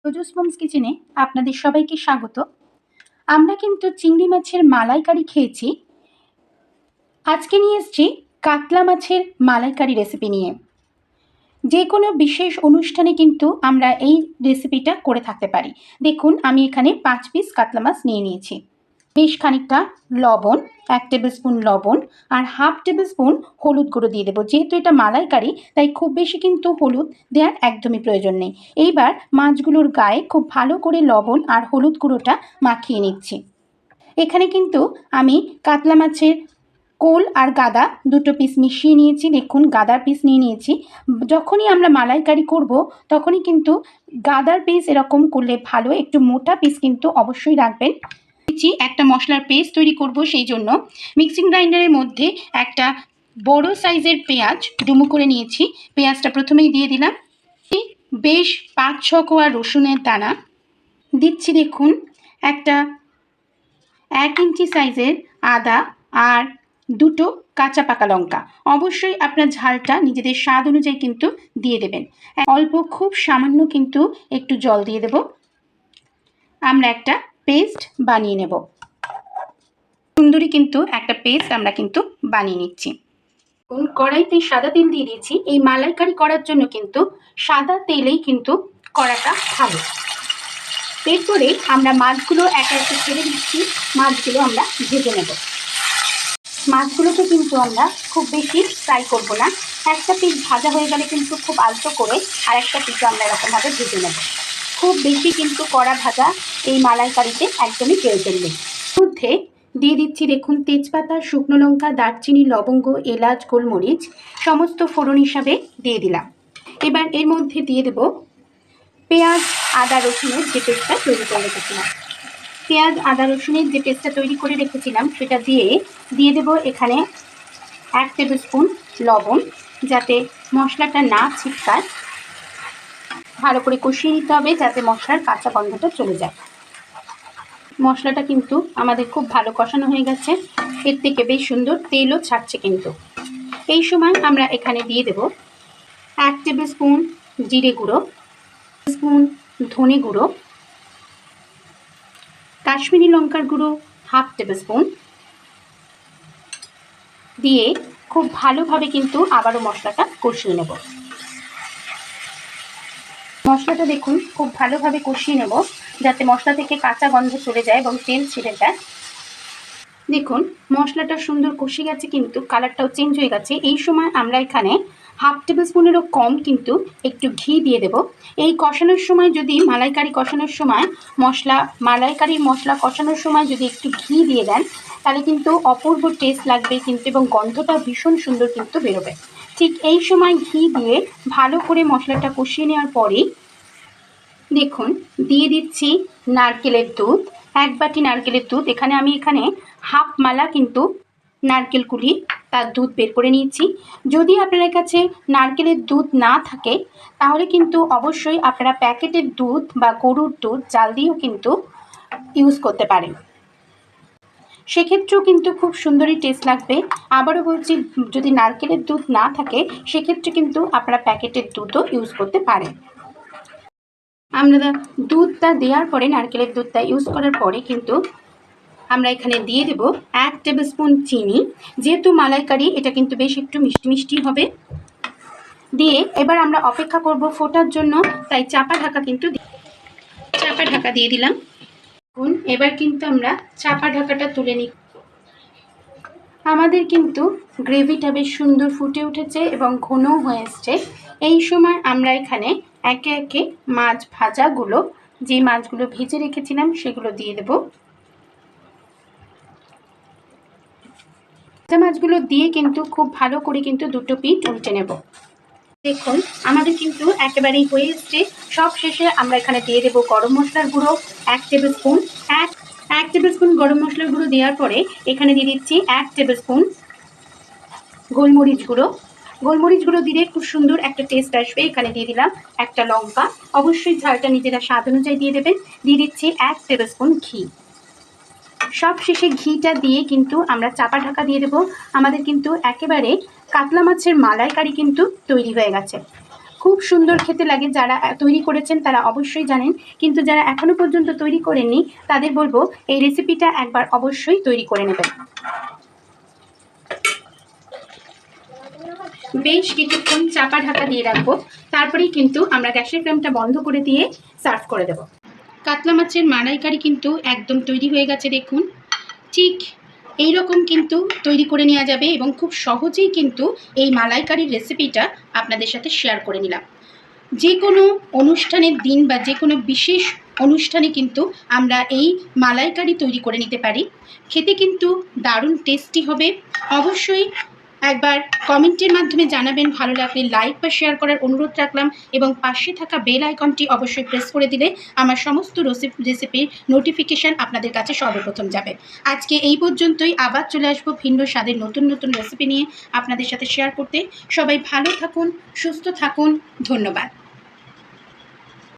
রোজস moms কিচেনে আপনাদের সবাইকে স্বাগত। আমরা কিন্তু চিংড়ি মাছের মালাইকারি খেয়েছি। আজকে নিয়ে এসেছি কাতলা মাছের মালাইকারি রেসিপি নিয়ে। যে কোনো বিশেষ অনুষ্ঠানে কিন্তু আমরা এই রেসিপিটা করে থাকতে পারি। দেখুন, আমি এখানে 5 পিস কাতলা মাছ নিয়ে নিয়েছি। বেশ খানিকটা লবণ, 1 টেবিল স্পুন লবণ আর হাফ টেবিল স্পুন হলুদ গুঁড়ো দিয়ে দেবো। যেহেতু এটা মালাইকারি তাই খুব বেশি কিন্তু হলুদ দেওয়ার একদমই প্রয়োজন নেই। এইবার মাছগুলোর গায়ে খুব ভালো করে লবণ আর হলুদ গুঁড়োটা মাখিয়ে নিচ্ছি। এখানে কিন্তু আমি কাতলা মাছের কোল আর গাদা দুটো পিস মিশিয়ে নিয়েছি। দেখুন, গাদার পিস নিয়ে নিয়েছি। যখনই আমরা মালাইকারি করব তখনই কিন্তু গাদার পিস এরকম করলে ভালো, একটু মোটা পিস কিন্তু অবশ্যই রাখবেন। একটা মশলার পেস্ট তৈরি করব, সেই জন্য মিক্সিং গ্রাইন্ডারের মধ্যে একটা বড় সাইজের পেঁয়াজ ডুমো করে নিয়েছি। পেঁয়াজটা প্রথমেই দিয়ে দিলাম। বেশ 5-6 কোয়া রসুনের দানা দিচ্ছি। দেখুন, একটা 1 ইঞ্চি সাইজের আদা আর দুটো কাঁচা পাকা লঙ্কা। অবশ্যই আপনার ঝালটা নিজেদের স্বাদ অনুযায়ী কিন্তু দিয়ে দেবেন। অল্প খুব সামান্য কিন্তু একটু জল দিয়ে দেব। আমরা একটা পেস্ট বানিয়ে নেব। সুন্দরী কিন্তু একটা পেস্ট আমরা কিন্তু বানিয়ে নিচ্ছি। কড়াইতে সাদা তেল দিয়ে দিয়েছি। এই মালাইকারি করার জন্য কিন্তু সাদা তেলেই কিন্তু করাটা ভালো। এরপরে আমরা মাছগুলো একে একে ছেড়ে দিচ্ছি। মাছগুলো আমরা ভেজে নেব। মাছগুলোকে কিন্তু আমরা খুব বেশি ফ্রাই করব না। একটা পিস ভাজা হয়ে গেলে কিন্তু খুব আলতো করে আর একটা পিস আমরা এরকমভাবে ভেজে নেব। খুব বেশি কিন্তু কড়া ভাজা এই মালাইকারিতে একদমই প্রয়োজন নেই। মধ্যে দিয়ে দিচ্ছি দেখুন তেজপাতা, শুকনো লঙ্কা, দারচিনি, লবঙ্গ, এলাচ, গোলমরিচ সমস্ত ফোড়ন হিসাবে দিয়ে দিলাম। এবার এর মধ্যে দিয়ে দেব পেঁয়াজ আদা রসুনের যে পেস্টটা তৈরি করে রেখেছিলাম। পেঁয়াজ আদা রসুনের যে পেস্টটা তৈরি করে রেখেছিলাম সেটা দিয়ে দেব এখানে 1 টেবিল স্পুন লবণ, যাতে মশলাটা না ছিটকায়। ভালো করে কষিয়ে নিতে হবে যাতে মশলার কাঁচা গন্ধটা চলে যায়। মশলাটা কিন্তু আমাদের খুব ভালো কষানো হয়ে গেছে। এর থেকে বেশ সুন্দর তেলও ছাড়ছে কিন্তু। এই সময় আমরা এখানে দিয়ে দেব 1 টেবিল স্পুন জিরে গুঁড়ো, স্পুন ধনে গুঁড়ো, কাশ্মীরি লঙ্কার গুঁড়ো হাফ টেবিল স্পুন দিয়ে খুব ভালোভাবে কিন্তু আবারও মশলাটা কষিয়ে নেব। মশলাটা দেখুন খুব ভালোভাবে কষিয়ে নেব যাতে মশলা থেকে কাঁচা গন্ধ চলে যায় এবং তেল ছেড়ে যায়। দেখুন মশলাটা সুন্দর কষে গেছে, কিন্তু কালারটাও চেঞ্জ হয়ে গেছে। এই সময় আমরা এখানে হাফ টেবিল স্পুনেরও কম কিন্তু একটু ঘি দিয়ে দেব। এই কষানোর সময় যদি মালাইকারি কষানোর সময় মালাইকারির মশলা কষানোর সময় যদি একটু ঘি দিয়ে দেন তাহলে কিন্তু অপূর্ব টেস্ট লাগবে কিন্তু, এবং গন্ধটা ভীষণ সুন্দর কিন্তু বেরোবে। ঠিক এই সময় ঘি দিয়ে ভালো করে মশলাটা কষিয়ে নেওয়ার পরেই দেখুন দিয়ে দিচ্ছি নারকেলের দুধ। 1 বাটি নারকেলের দুধ। এখানে আমি হাফ মালা কিন্তু নারকেল কুলি তার দুধ বের করে নিয়েছি। যদি আপনার কাছে নারকেলের দুধ না থাকে তাহলে কিন্তু অবশ্যই আপনারা প্যাকেটের দুধ বা গরুর দুধ জাল দিয়েও কিন্তু ইউজ করতে পারেন। সেক্ষেত্রেও কিন্তু খুব সুন্দরই টেস্ট লাগবে। আবারও বলছি, যদি নারকেলের দুধ না থাকে সেক্ষেত্রে কিন্তু আপনারা প্যাকেটের দুধও ইউজ করতে পারেন। আমরা দুধটা দেওয়ার পরে, নারকেলের দুধটা ইউজ করার পরে কিন্তু আমরা এখানে দিয়ে দেব 1 টেবিল স্পুন চিনি। যেহেতু মালাইকারি এটা কিন্তু বেশ একটু মিষ্টি মিষ্টি হবে। দিয়ে এবার আমরা অপেক্ষা করব ফোটার জন্য, তাই চাপা ঢাকা দিয়ে দিলাম। এবার কিন্তু আমরা চাপা ঢাকাটা তুলে নিই। আমাদের কিন্তু গ্রেভিটা বেশ সুন্দর ফুটে উঠেছে এবং ঘনও হয়ে এসছে। এই সময় আমরা এখানে একে একে মাছ ভাজাগুলো, যে মাছগুলো ভেজে রেখেছিলাম সেগুলো দিয়ে দেব। ভাজা মাছগুলো দিয়ে কিন্তু খুব ভালো করে কিন্তু দুটো পিঠ উল্টে নেব। দেখুন আমাদের কিন্তু একেবারেই হয়ে এসছে। সব শেষে আমরা এখানে দিয়ে দেবো গরম মশলার গুঁড়ো 1 টেবিল স্পুন। 1 টেবিল স্পুন গরম মশলার গুঁড়ো দেওয়ার পরে এখানে দিয়ে দিচ্ছি 1 টেবিল স্পুন গোলমরিচ গুঁড়ো। গোলমরিচ গুঁড়ো দিলে খুব সুন্দর একটা টেস্ট আসবে। এখানে দিয়ে দিলাম একটা লঙ্কা। অবশ্যই ঝালটা নিজেরা স্বাদ অনুযায়ী দিয়ে দেবেন। দিয়ে দিচ্ছি 1 টেবিল স্পুন ঘি। সব শেষে ঘিটা দিয়ে কিন্তু আমরা চাপা ঢাকা দিয়ে দেবো। আমাদের কিন্তু একেবারে কাতলা মাছের মালাইকারি কিন্তু তৈরি হয়ে গেছে। খুব সুন্দর খেতে লাগে। যারা তৈরি করেছেন তারা অবশ্যই জানেন, কিন্তু যারা এখনো পর্যন্ত তৈরি করেননি তাদের বলবো এই রেসিপিটা একবার অবশ্যই তৈরি করে নেবেন। বেশ কিছুক্ষণ চাপা ঢাকা দিয়ে রাখবো, তারপরেই কিন্তু আমরা গ্যাসের ফ্লেমটা বন্ধ করে দিয়ে সার্ভ করে দেব। কাতলা মাছের মালাইকারি কিন্তু একদম তৈরি হয়ে গেছে। দেখুন, ঠিক এই রকম কিন্তু তৈরি করে নেওয়া যাবে এবং খুব সহজেই কিন্তু এই মালাইকারির রেসিপিটা আপনাদের সাথে শেয়ার করে নিলাম। যে কোনো অনুষ্ঠানের দিন বা যে কোনো বিশেষ অনুষ্ঠানে কিন্তু আমরা এই মালাইকারি তৈরি করে নিতে পারি। খেতে কিন্তু দারুণ টেস্টি হবে। অবশ্যই একবার কমেন্টের মাধ্যমে জানাবেন। ভালো লাগলে লাইক বা শেয়ার করার অনুরোধ রাখলাম এবং পাশে থাকা বেল আইকনটি অবশ্যই প্রেস করে দিলে আমার সমস্ত রেসিপির নোটিফিকেশান আপনাদের কাছে সর্বপ্রথম যাবে। আজকে এই পর্যন্তই, আবার চলে আসবো ভিন্ন স্বাদের নতুন নতুন রেসিপি নিয়ে আপনাদের সাথে শেয়ার করতে। সবাই ভালো থাকুন, সুস্থ থাকুন, ধন্যবাদ।